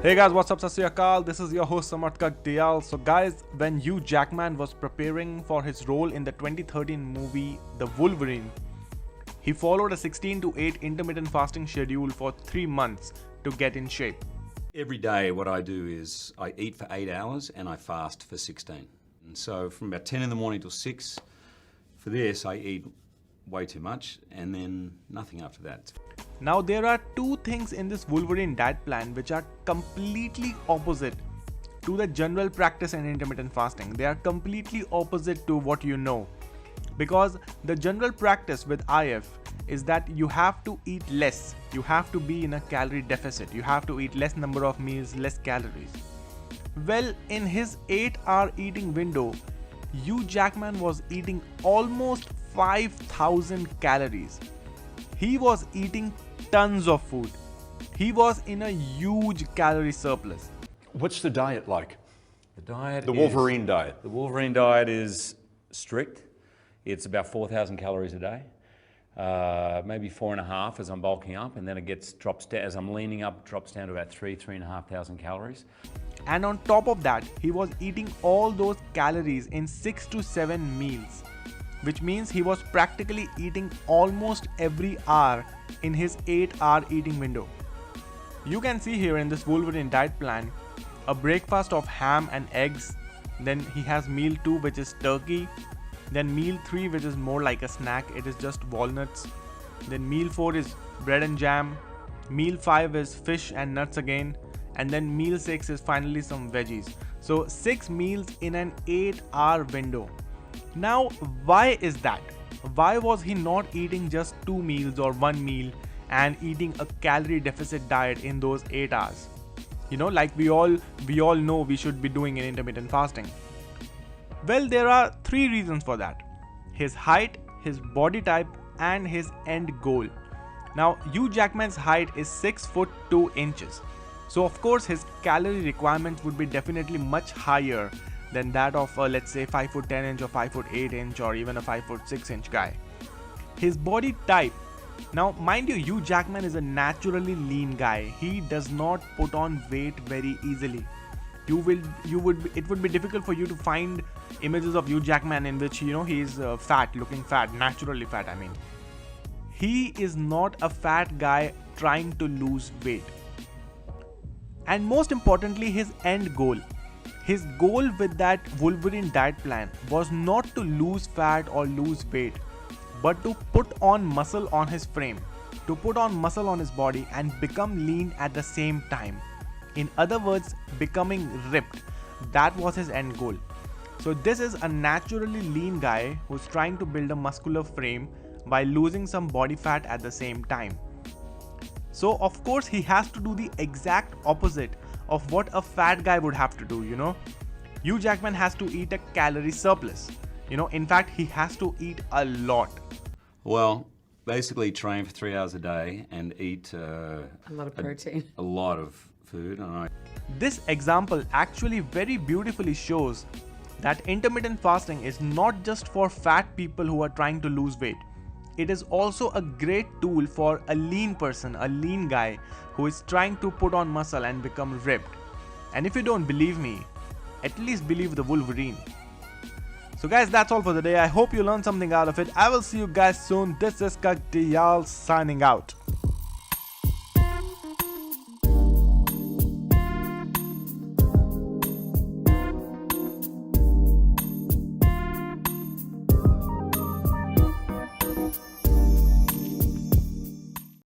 Hey guys, what's up? Sat Sri Akal. This is your host Samarth Kagdiyal. So guys, when Hugh Jackman was preparing for his role in the 2013 movie The Wolverine, he followed a 16 to 8 intermittent fasting schedule for 3 months to get in shape. Every day what I do is I eat for 8 hours and I fast for 16. And so from about 10 in the morning till 6, for this I eat way too much and then nothing after that. Now there are two things in this Wolverine diet plan which are completely opposite to the general practice in intermittent fasting. They are completely opposite to what you know. Because the general practice with IF is that you have to eat less. You have to be in a calorie deficit. You have to eat less number of meals, less calories. Well, in his 8-hour eating window, Hugh Jackman was eating almost 5,000 calories. He was eating tons of food. He was in a huge calorie surplus. What's the diet like? The Wolverine diet. The Wolverine diet is strict. It's about 4,000 calories a day, maybe 4.5 as I'm bulking up, and then it drops down as I'm leaning up. It drops down to about 3,500 calories. And on top of that, he was eating all those calories in 6 to 7 meals, which means he was practically eating almost every hour in his 8-hour eating window. You can see here in this Wolverine diet plan a breakfast of ham and eggs, then he has meal 2 which is turkey, then meal 3 which is more like a snack, it is just walnuts, then meal 4 is bread and jam, meal 5 is fish and nuts again, and then meal 6 is finally some veggies. So 6 meals in an 8-hour window. Now, why is that? Why was he not eating just 2 meals or 1 meal and eating a calorie deficit diet in those 8 hours? You know, like we all know we should be doing in intermittent fasting. Well, there are 3 reasons for that. His height, his body type, and his end goal. Now, Hugh Jackman's height is 6 foot 2 inches. So of course his calorie requirements would be definitely much higher than that of let's say 5 foot 10 inch or 5 foot 8 inch or even a 5 foot 6 inch guy. His body type. Now mind you, Hugh Jackman is a naturally lean guy. He does not put on weight very easily. It would be difficult for you to find images of Hugh Jackman in which, you know, he is looking fat, naturally fat I mean. He is not a fat guy trying to lose weight. And most importantly, his end goal. His goal with that Wolverine diet plan was not to lose fat or lose weight, but to put on muscle on his frame, to put on muscle on his body and become lean at the same time. In other words, becoming ripped. That was his end goal. So this is a naturally lean guy who's trying to build a muscular frame while losing some body fat at the same time. So of course he has to do the exact opposite of what a fat guy would have to do, you know. Hugh Jackman has to eat a calorie surplus. You know, in fact, he has to eat a lot. Well, basically train for 3 hours a day and eat a lot of protein. A lot of food. This example actually very beautifully shows that intermittent fasting is not just for fat people who are trying to lose weight. It is also a great tool for a lean person, a lean guy who is trying to put on muscle and become ripped. And if you don't believe me, at least believe the Wolverine. So guys, that's all for the day. I hope you learned something out of it. I will see you guys soon. This is Kagdiyal signing out.